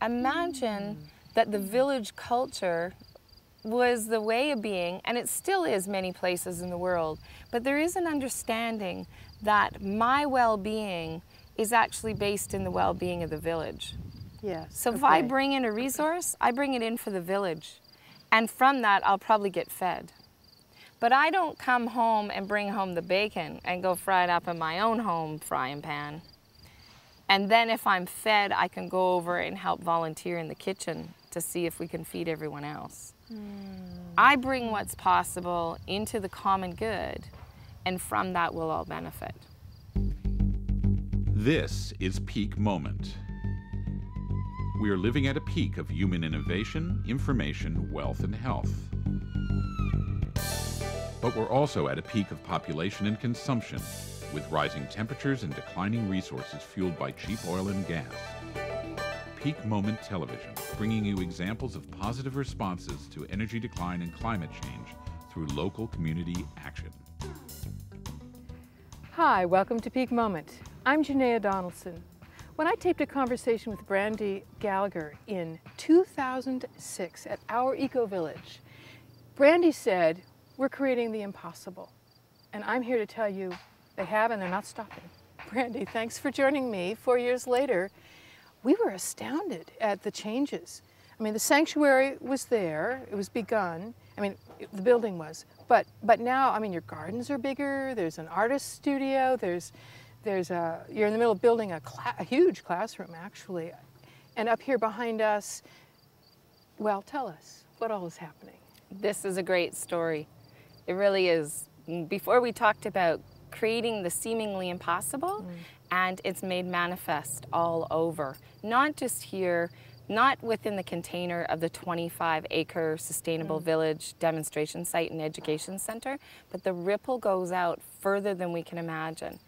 Imagine that the village culture was the way of being, and it still is many places in the world, but there is an understanding that my well-being is actually based in the well-being of the village. Yes. So if I bring in a resource, I bring it in for the village, and from that I'll probably get fed. But I don't come home and bring home the bacon and go fry it up in my own home frying pan. And then if I'm fed, I can go over and help volunteer in the kitchen to see if we can feed everyone else. I bring what's possible into the common good, and from that we'll all benefit. This is Peak Moment. We are living at a peak of human innovation, information, wealth, and health. But we're also at a peak of population and consumption, with rising temperatures and declining resources fueled by cheap oil and gas. Peak Moment Television, bringing you examples of positive responses to energy decline and climate change through local community action. Hi, welcome to Peak Moment. I'm Janaea Donaldson. When I taped a conversation with Brandy Gallagher in 2006 at our Ecovillage, Brandy said, "We're creating the impossible." And I'm here to tell you they have, and they're not stopping. Brandy, thanks for joining me. 4 years later, we were astounded at the changes. I mean, the sanctuary was there, it was begun. I mean, the building was, but now, I mean, your gardens are bigger, there's an artist studio, you're in the middle of building a huge classroom, actually. And up here behind us, well, tell us what all is happening. This is a great story. It really is. Before we talked about creating the seemingly impossible, and it's made manifest all over. Not just here, not within the container of the 25-acre sustainable village demonstration site and education center, but the ripple goes out further than we can imagine.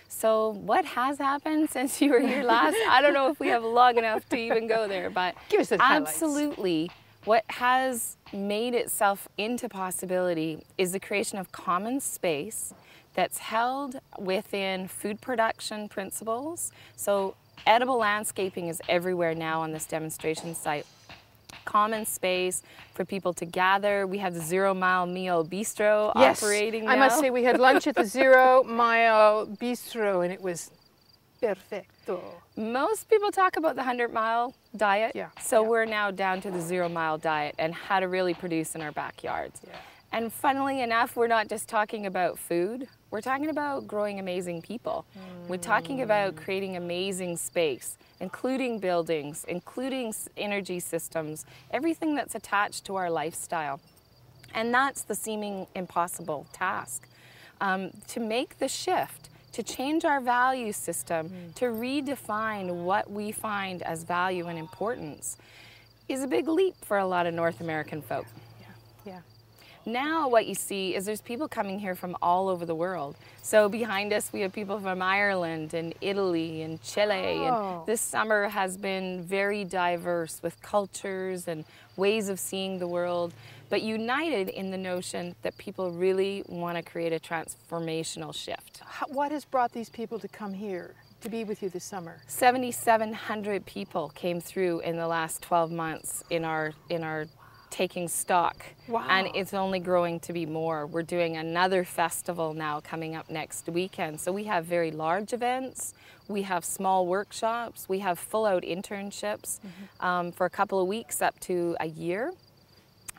So what has happened since you were here last? I don't know if we have long enough to even go there, but give us the highlights. Absolutely. What has made itself into possibility is the creation of common space that's held within food production principles. So edible landscaping is everywhere now on this demonstration site. Common space for people to gather. We have the Zero Mile Meal Bistro operating now. I must say we had lunch at the Zero Mile Bistro and it was perfecto. Most people talk about the 100-mile diet, so we're now down to the 0-mile diet and how to really produce in our backyards. And funnily enough, we're not just talking about food, we're talking about growing amazing people. We're talking about creating amazing space, including buildings, including energy systems, everything that's attached to our lifestyle. And that's the seeming impossible task. To make the shift, to change our value system, to redefine what we find as value and importance is a big leap for a lot of North American folk. Now what you see is there's people coming here from all over the world. So behind us we have people from Ireland and Italy and Chile. And this summer has been very diverse with cultures and ways of seeing the world, but united in the notion that people really want to create a transformational shift. What has brought these people to come here to be with you this summer? 7,700 people came through in the last 12 months in our taking stock. And it's only growing to be more. We're doing another festival now coming up next weekend. So we have very large events, we have small workshops, we have full-out internships for a couple of weeks up to a year.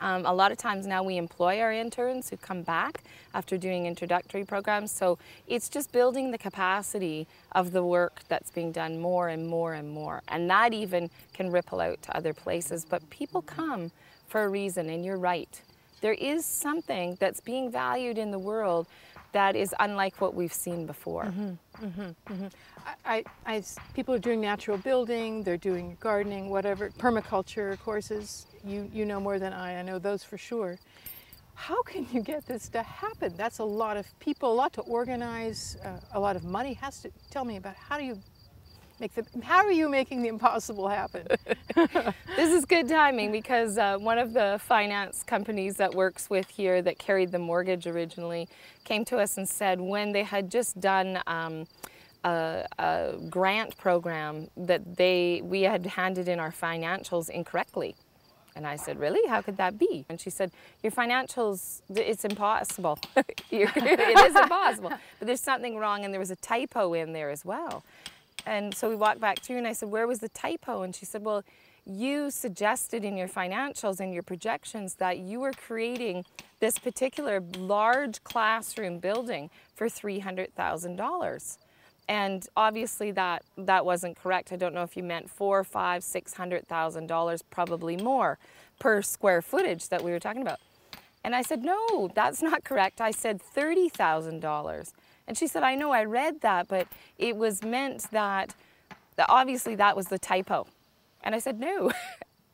A lot of times now we employ our interns who come back after doing introductory programs. So it's just building the capacity of the work that's being done more and more and more. And that even can ripple out to other places. But people come for a reason, and you're right. There is something that's being valued in the world that is unlike what we've seen before. People are doing natural building, they're doing gardening, whatever, permaculture courses. You know more than I know those for sure. How can you get this to happen? That's a lot of people, a lot to organize, a lot of money has to. Tell me about how are you making the impossible happen? This is good timing because one of the finance companies that works with here that carried the mortgage originally came to us and said when they had just done a grant program that we had handed in our financials incorrectly. And I said, really? How could that be? And she said, your financials, it's impossible. It is impossible. But there's something wrong, and there was a typo in there as well. And so we walked back through, and I said, where was the typo? And she said, well, you suggested in your financials and your projections that you were creating this particular large classroom building for $300,000. And obviously that wasn't correct. I don't know if you meant $400,000, $500,000, $600,000, probably more per square footage that we were talking about. And I said, no, that's not correct. I said $30,000. And she said, I know, I read that, but it was meant that obviously that was the typo. And I said, no,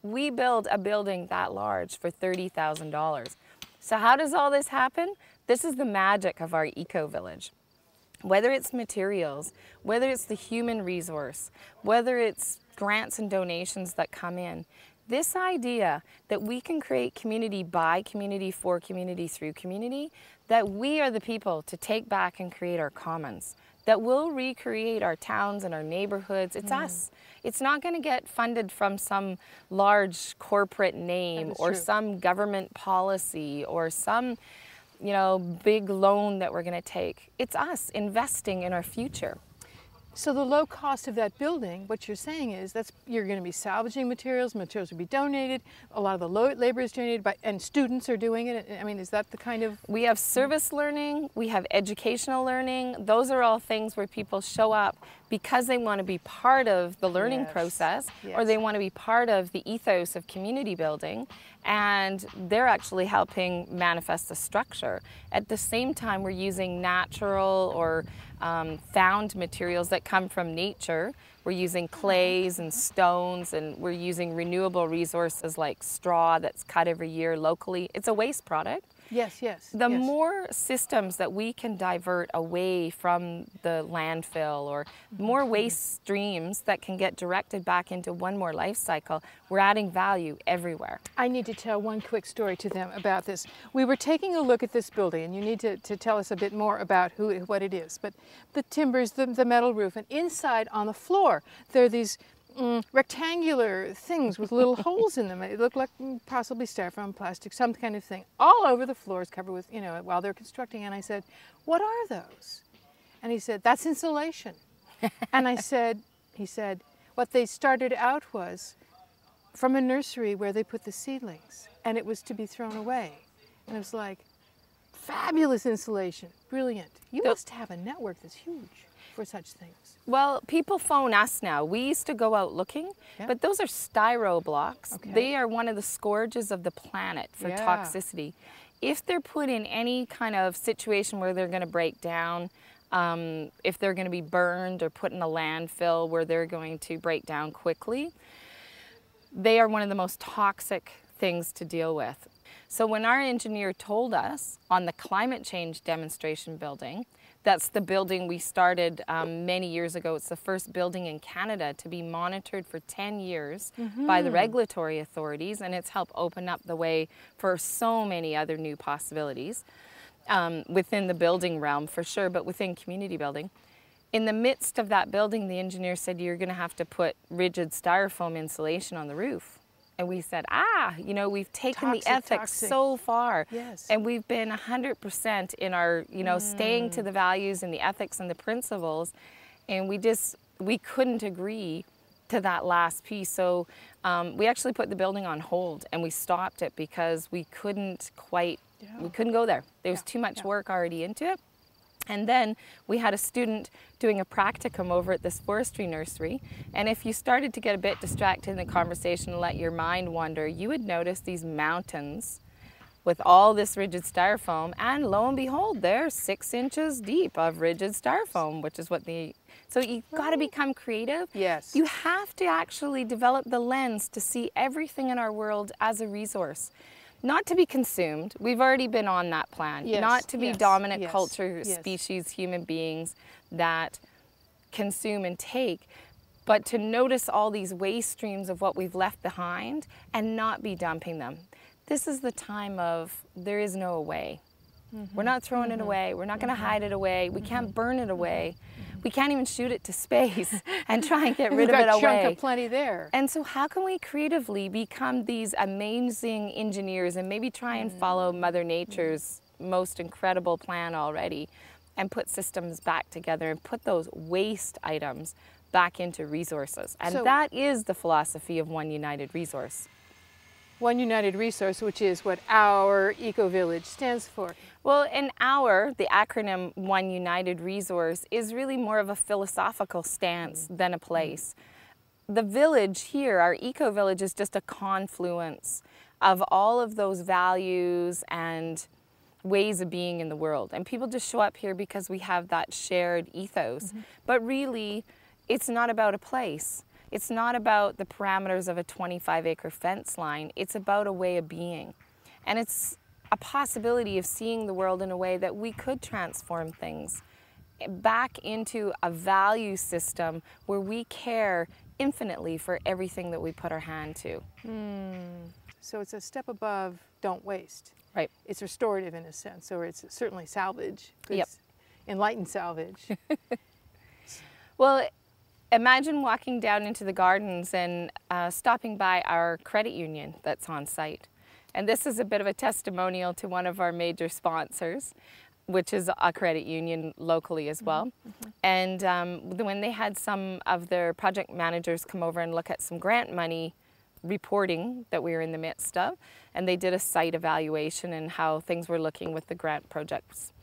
we build a building that large for $30,000. So how does all this happen? This is the magic of our Ecovillage. Whether it's materials, whether it's the human resource, whether it's grants and donations that come in, this idea that we can create community by community, for community, through community, that we are the people to take back and create our commons, that we'll recreate our towns and our neighborhoods. It's us. It's not going to get funded from some large corporate name or some government policy or some, you know, big loan that we're going to take. It's us investing in our future. So the low cost of that building, what you're saying is you're going to be salvaging materials will be donated, a lot of the labor is donated and students are doing it. I mean, is that the kind of... We have service learning, we have educational learning. Those are all things where people show up because they want to be part of the learning process, or they want to be part of the ethos of community building, and they're actually helping manifest the structure. At the same time, we're using natural or found materials that come from nature. We're using clays and stones, and we're using renewable resources like straw that's cut every year locally. It's a waste product. Yes, yes. The more systems that we can divert away from the landfill, or more waste streams that can get directed back into one more life cycle, we're adding value everywhere. I need to tell one quick story to them about this. We were taking a look at this building, and you need to tell us a bit more about what it is. But the timbers, the metal roof, and inside on the floor, there are these rectangular things with little holes in them. It looked like possibly styrofoam, plastic, some kind of thing. All over the floors covered with, you know, while they're constructing. And I said, what are those? And he said, that's insulation. And he said, what they started out was from a nursery where they put the seedlings, and it was to be thrown away. And it was like, fabulous insulation, brilliant. You must have a network that's huge for such things. Well, people phone us now. We used to go out looking, but those are styro blocks. Okay. They are one of the scourges of the planet for toxicity. If they're put in any kind of situation where they're going to break down, if they're going to be burned or put in a landfill where they're going to break down quickly, they are one of the most toxic things to deal with. So when our engineer told us on the climate change demonstration building, that's the building we started many years ago. It's the first building in Canada to be monitored for 10 years by the regulatory authorities, and it's helped open up the way for so many other new possibilities within the building realm for sure, but within community building. In the midst of that building, the engineer said, you're going to have to put rigid styrofoam insulation on the roof. And we said, you know, we've taken the ethics so far. Yes. And we've been 100% in our, you know, staying to the values and the ethics and the principles. And we couldn't agree to that last piece. So we actually put the building on hold, and we stopped it because we couldn't go there. There was too much work already into it. And then we had a student doing a practicum over at this forestry nursery, and if you started to get a bit distracted in the conversation and let your mind wander, you would notice these mountains with all this rigid styrofoam, and lo and behold, they're 6 inches deep of rigid styrofoam, which is what so you've got to become creative. Yes. You have to actually develop the lens to see everything in our world as a resource. Not to be consumed. We've already been on that plan. Yes, not to be dominant culture species, human beings that consume and take, but to notice all these waste streams of what we've left behind and not be dumping them. This is the time of there is no way. We're not throwing it away. We're not going to hide it away. We can't burn it away. We can't even shoot it to space and try and get rid of it away. We've got chunk of plenty there. And so how can we creatively become these amazing engineers and maybe try and follow Mother Nature's most incredible plan already and put systems back together and put those waste items back into resources? And that is the philosophy of One United Resource. One United Resource, which is what our Ecovillage stands for. Well, in O.U.R, the acronym One United Resource is really more of a philosophical stance than a place. The village here, our Ecovillage, is just a confluence of all of those values and ways of being in the world. And people just show up here because we have that shared ethos. But really, it's not about a place. It's not about the parameters of a 25-acre fence line. It's about a way of being. And it's a possibility of seeing the world in a way that we could transform things back into a value system where we care infinitely for everything that we put our hand to. So it's a step above don't waste. Right. It's restorative in a sense, or it's certainly salvage. Yep. Enlightened salvage. Well, imagine walking down into the gardens and stopping by our credit union that's on site. And this is a bit of a testimonial to one of our major sponsors, which is a credit union locally as well. And when they had some of their project managers come over and look at some grant money reporting that we were in the midst of, and they did a site evaluation and how things were looking with the grant projects.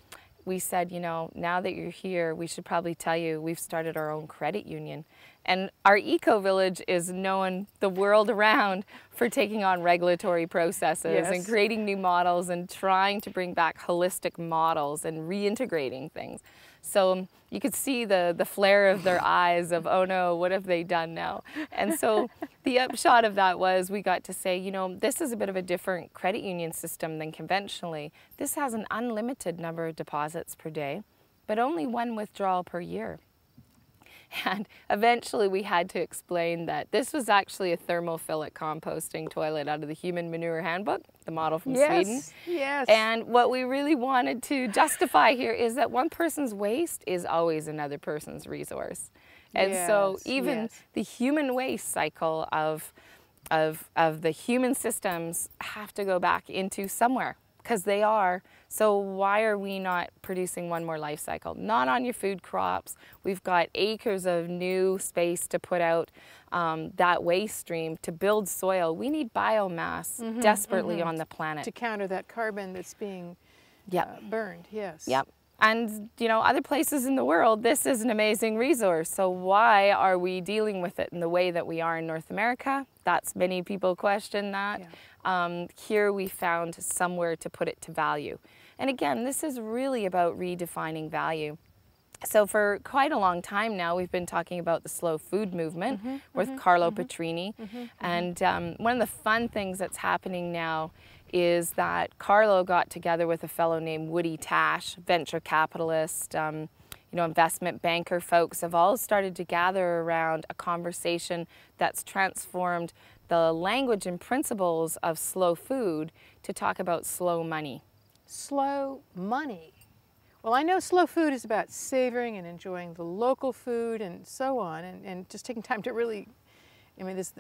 We said, you know, now that you're here, we should probably tell you we've started our own credit union. And our Ecovillage is known the world around for taking on regulatory processes and creating new models and trying to bring back holistic models and reintegrating things. So you could see the flare of their eyes of, oh no, what have they done now? And so the upshot of that was we got to say, you know, this is a bit of a different credit union system than conventionally. This has an unlimited number of deposits per day, but only one withdrawal per year. And eventually we had to explain that this was actually a thermophilic composting toilet out of the Human Manure Handbook, the model from Sweden. Yes. And what we really wanted to justify here is that one person's waste is always another person's resource. And so even the human waste cycle of the human systems have to go back into somewhere, because they are. So why are we not producing one more life cycle? Not on your food crops. We've got acres of new space to put out that waste stream to build soil. We need biomass desperately on the planet. To counter that carbon that's being burned, yes. Yep. And, you know, other places in the world, this is an amazing resource. So why are we dealing with it in the way that we are in North America? That's many people question that. Here we found somewhere to put it to value. And again, this is really about redefining value. So for quite a long time now, we've been talking about the slow food movement with Carlo Petrini. And one of the fun things that's happening now is that Carlo got together with a fellow named Woody Tash, venture capitalist, you know, investment banker folks have all started to gather around a conversation that's transformed the language and principles of slow food to talk about slow money. Slow money. Well, I know slow food is about savoring and enjoying the local food and so on, and just taking time to really, I mean, it's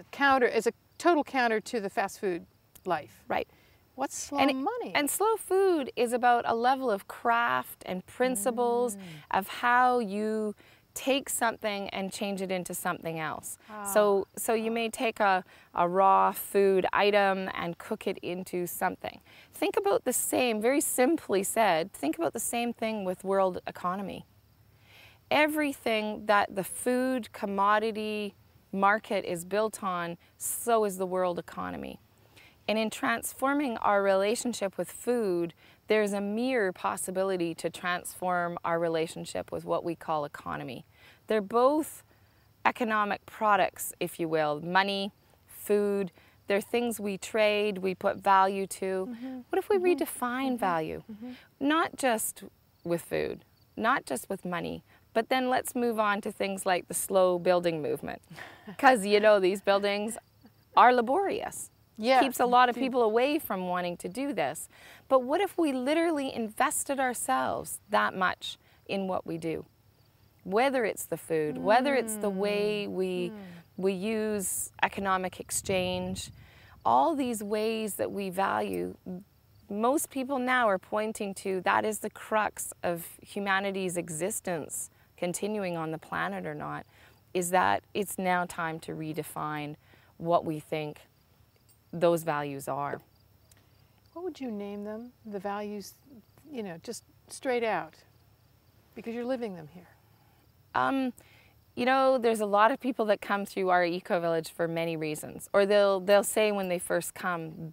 a total counter to the fast food life. Right. What's slow money? And slow food is about a level of craft and principles of how you take something and change it into something else. So you may take a raw food item and cook it into something. Think about the same, very simply said, think about the same thing with world economy. Everything that the food commodity market is built on, so is the world economy. And in transforming our relationship with food, there's a mere possibility to transform our relationship with what we call economy. They're both economic products, if you will. Money, food, they're things we trade, we put value to. What if we redefine value? Not just with food, not just with money, but then let's move on to things like the slow building movement. Because, you know, these buildings are laborious. Yeah. Keeps a lot of people away from wanting to do this. But what if we literally invested ourselves that much in what we do? Whether it's the food, whether it's the way we use economic exchange, all these ways that we value, most people now are pointing to that is the crux of humanity's existence, continuing on the planet or not, is that it's now time to redefine what we think those values are. What would you name them? The values, you know, just straight out, because you're living them here. You know, there's a lot of people that come through our Ecovillage for many reasons. Or they'll say when they first come,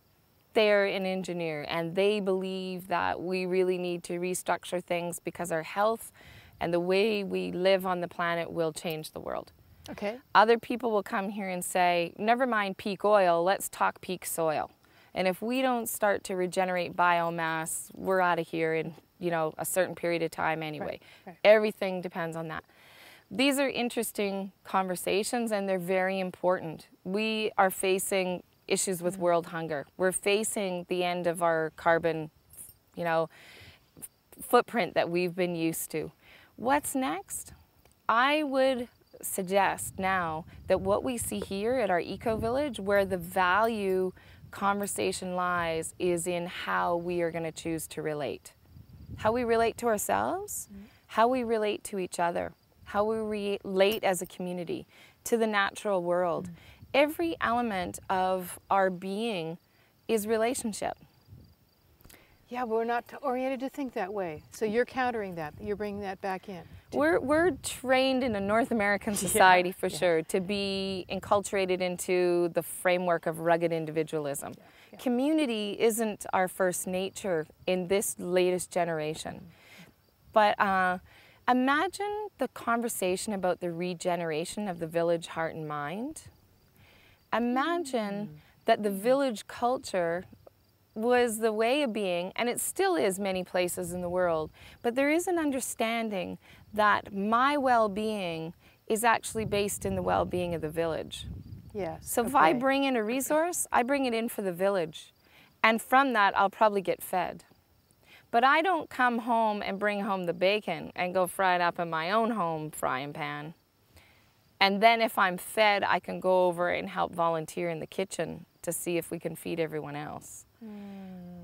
they're an engineer and they believe that we really need to restructure things because our health and the way we live on the planet will change the world. Okay. Other people will come here and say, never mind peak oil, let's talk peak soil. And if we don't start to regenerate biomass, we're out of here in, you know, a certain period of time anyway. Right. Everything depends on that. These are interesting conversations and they're very important. We are facing issues with world hunger. We're facing the end of our carbon, you know, footprint that we've been used to. What's next? I would suggest now that what we see here at our Ecovillage, where the value conversation lies, is in how we are going to choose to relate. How we relate to ourselves, how we relate to each other, how we relate as a community to the natural world. Every element of our being is relationship. Yeah, but we're not oriented to think that way. So you're countering that. You're bringing that back in. We're trained in a North American society for sure to be enculturated into the framework of rugged individualism. Community isn't our first nature in this latest generation. But imagine the conversation about the regeneration of the village heart and mind. Imagine that the village culture was the way of being, and it still is many places in the world, but there is an understanding that my well-being is actually based in the well-being of the village. Yes. So if I bring in a resource, I bring it in for the village, and from that I'll probably get fed. But I don't come home and bring home the bacon and go fry it up in my own home frying pan. And then if I'm fed, I can go over and help volunteer in the kitchen to see if we can feed everyone else.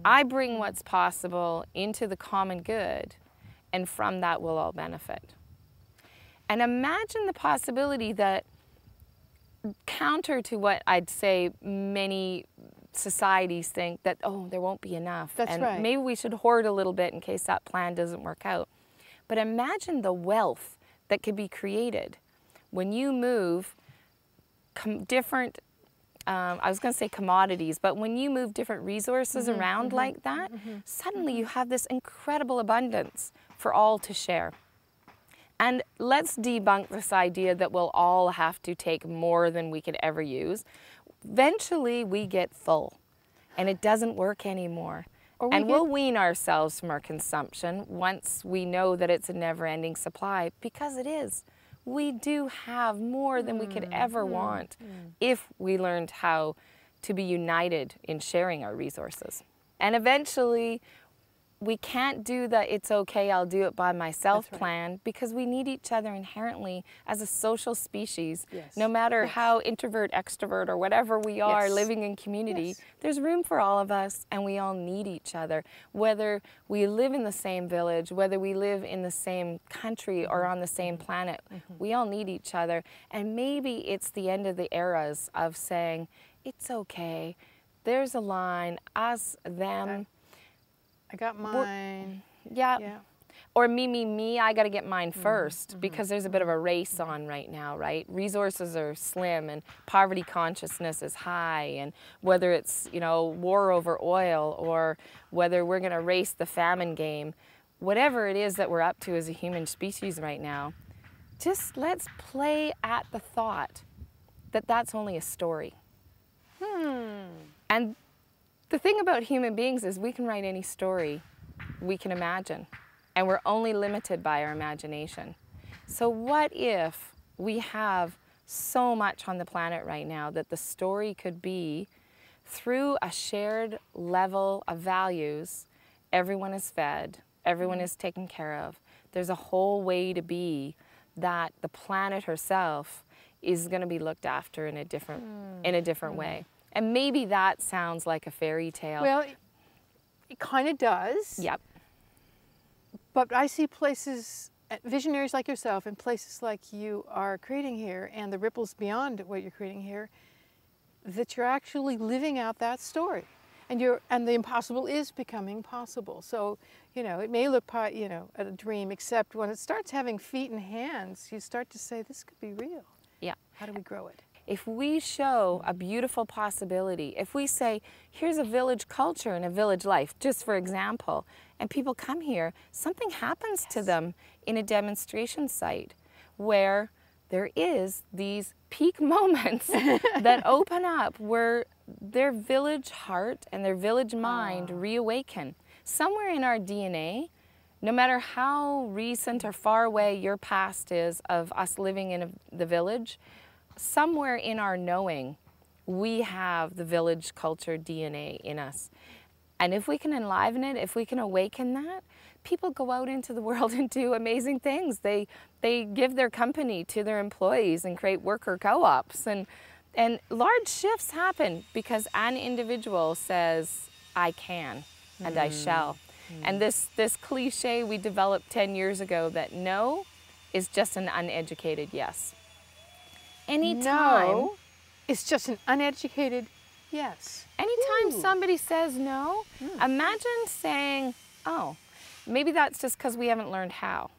I bring what's possible into the common good, and from that we'll all benefit. And imagine the possibility that, counter to what I'd say many societies think, that, oh, there won't be enough. That's right. Maybe we should hoard a little bit in case that plan doesn't work out. But imagine the wealth that could be created when you move different, I was going to say commodities, but when you move different resources around like that, suddenly you have this incredible abundance for all to share. And let's debunk this idea that we'll all have to take more than we could ever use. Eventually we get full and it doesn't work anymore. And we'll wean ourselves from our consumption once we know that it's a never-ending supply, because it is. We do have more than we could ever want if we learned how to be united in sharing our resources. And eventually, we can't do the "it's okay, I'll do it by myself" plan, because we need each other inherently as a social species. No matter how introvert, extrovert, or whatever we are living in community, there's room for all of us, and we all need each other. Whether we live in the same village, whether we live in the same country or on the same planet, we all need each other. And maybe it's the end of the eras of saying, it's okay, there's a line, us, them. I got mine. Yeah. Or me, I got to get mine first, because there's a bit of a race on right now, right? Resources are slim and poverty consciousness is high, and whether it's, you know, war over oil or whether we're going to race the famine game, whatever it is that we're up to as a human species right now, just let's play at the thought that that's only a story. And the thing about human beings is we can write any story we can imagine, and we're only limited by our imagination. So what if we have so much on the planet right now that the story could be through a shared level of values, everyone is fed, everyone is taken care of. There's a whole way to be that the planet herself is going to be looked after in a different way. And maybe that sounds like a fairy tale. Well, it kind of does. Yep. But I see places, visionaries like yourself, and places like you are creating here, and the ripples beyond what you're creating here, that you're actually living out that story. And the impossible is becoming possible. So, you know, it may look, you know, a dream, except when it starts having feet and hands, you start to say, this could be real. Yeah. How do we grow it? If we show a beautiful possibility, if we say, here's a village culture and a village life, just for example, and people come here, something happens to them in a demonstration site where there is these peak moments that open up where their village heart and their village mind reawaken. Somewhere in our DNA, no matter how recent or far away your past is of us living in the village, somewhere in our knowing, we have the village culture DNA in us. And if we can enliven it, if we can awaken that, people go out into the world and do amazing things. They give their company to their employees and create worker co-ops. And large shifts happen because an individual says, I can and I shall. And this cliche we developed 10 years ago that no is just an uneducated yes. Anytime. No, it's just an uneducated yes. Anytime somebody says no, imagine saying, oh, maybe that's just because we haven't learned how.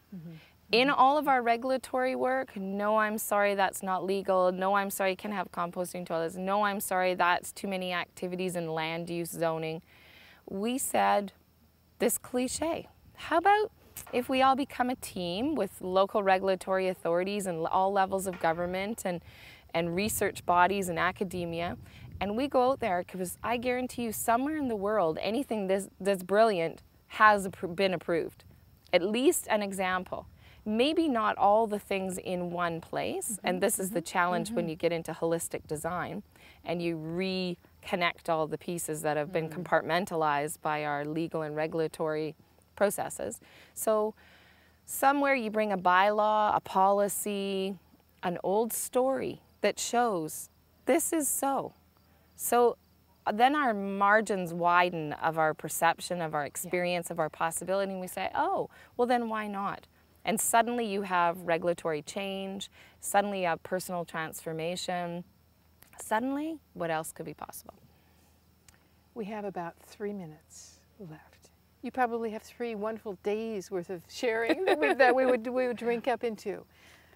In all of our regulatory work, no, I'm sorry, that's not legal. No, I'm sorry, you can't have composting toilets. No, I'm sorry, that's too many activities in land use zoning. We said this cliche. How about if we all become a team with local regulatory authorities and all levels of government and research bodies and academia, and we go out there, because I guarantee you somewhere in the world, anything that's brilliant has been approved. At least an example. Maybe not all the things in one place, and this is the challenge when you get into holistic design and you reconnect all the pieces that have been compartmentalized by our legal and regulatory processes. So somewhere you bring a bylaw, a policy, an old story that shows this is so. So then our margins widen of our perception, of our experience, of our possibility, and we say, oh, well then why not? And suddenly you have regulatory change, suddenly you have personal transformation. Suddenly, what else could be possible? We have about 3 minutes left. You probably have 3 wonderful days worth of sharing that we would drink up into.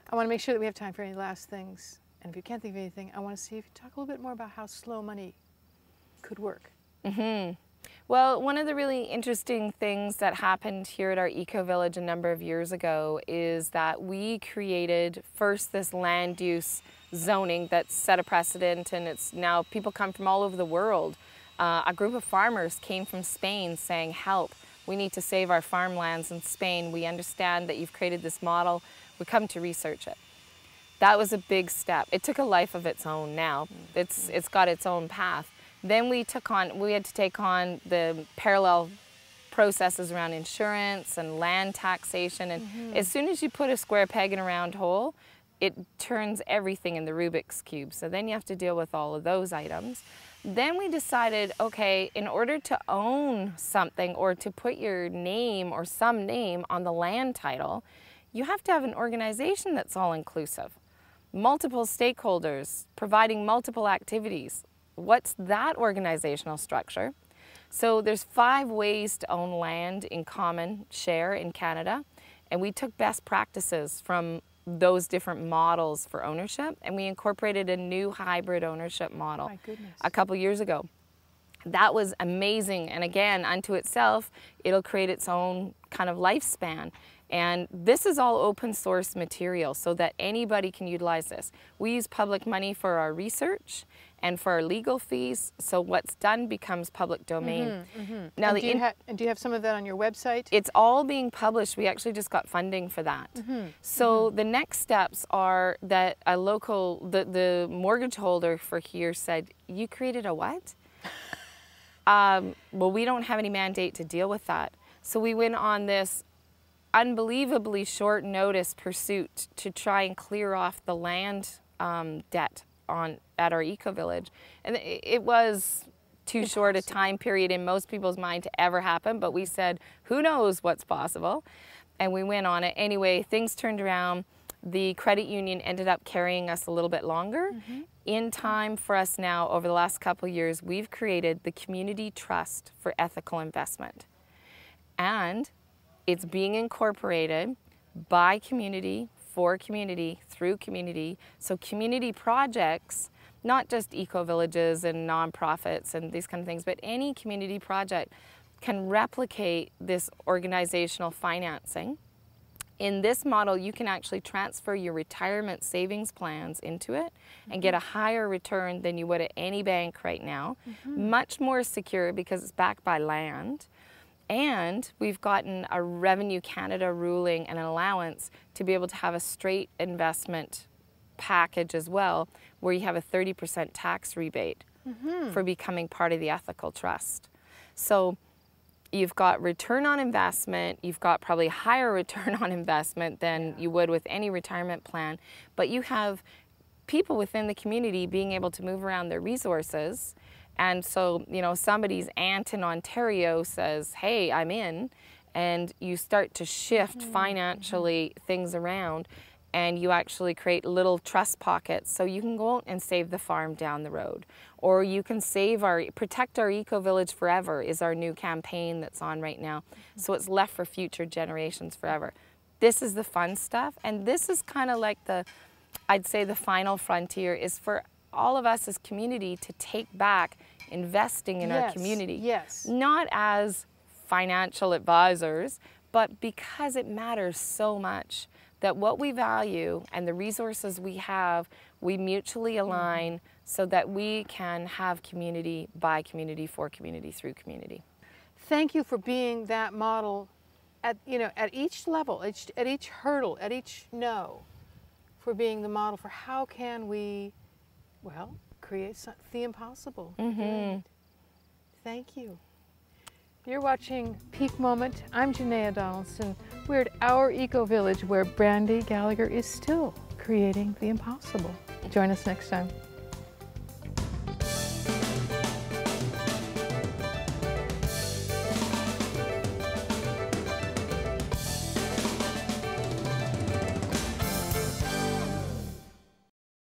I want to make sure that we have time for any last things. And if you can't think of anything, I want to see if you talk a little bit more about how slow money could work. Well, one of the really interesting things that happened here at our Ecovillage a number of years ago is that we created first this land use zoning that set a precedent, and it's now people come from all over the world. A group of farmers came from Spain saying, help, we need to save our farmlands in Spain. We understand that you've created this model. We come to research it. That was a big step. It took a life of its own now. It's got its own path. Then we had to take on the parallel processes around insurance and land taxation. And as soon as you put a square peg in a round hole, it turns everything in the Rubik's Cube. So then you have to deal with all of those items. Then we decided, okay, in order to own something or to put your name or some name on the land title, you have to have an organization that's all inclusive. Multiple stakeholders providing multiple activities. What's that organizational structure? So there's 5 ways to own land in common share in Canada, and we took best practices from those different models for ownership, and we incorporated a new hybrid ownership model a couple years ago. That was amazing, and again, unto itself, it'll create its own kind of lifespan. And this is all open source material so that anybody can utilize this. We use public money for our research and for our legal fees, so what's done becomes public domain. Now, do you have some of that on your website? It's all being published. We actually just got funding for that. So the next steps are that a local, the mortgage holder for here said, you created a what? Well, we don't have any mandate to deal with that. So we went on this unbelievably short notice pursuit to try and clear off the land debt at our Ecovillage. And it was too short a time period in most people's mind to ever happen, but we said, who knows what's possible? And we went on it. Anyway, things turned around. The credit union ended up carrying us a little bit longer. In time for us now, over the last couple of years, we've created the Community Trust for Ethical Investment. And it's being incorporated by community, for community, through community. So community projects, not just eco-villages and nonprofits and these kind of things, but any community project can replicate this organizational financing. In this model, you can actually transfer your retirement savings plans into it and get a higher return than you would at any bank right now. Much more secure because it's backed by land. And we've gotten a Revenue Canada ruling and an allowance to be able to have a straight investment package as well, where you have a 30% tax rebate for becoming part of the ethical trust. So you've got return on investment, you've got probably higher return on investment than you would with any retirement plan, but you have people within the community being able to move around their resources. And so, you know, somebody's aunt in Ontario says, hey, I'm in, and you start to shift financially things around, and you actually create little trust pockets so you can go out and save the farm down the road. Or you can protect our eco-village forever is our new campaign that's on right now. So it's left for future generations forever. This is the fun stuff, and this is kind of like I'd say the final frontier is for all of us as community to take back investing in our community. Not as financial advisors, but because it matters so much that what we value and the resources we have, we mutually align so that we can have community by community, for community, through community. Thank you for being that model at each level, at each hurdle, at each no, for being the model for how can we, well, create the impossible. Thank you. You're watching Peak Moment. I'm Janaea Donaldson. We're at our Ecovillage where Brandy Gallagher is still creating the impossible. Join us next time.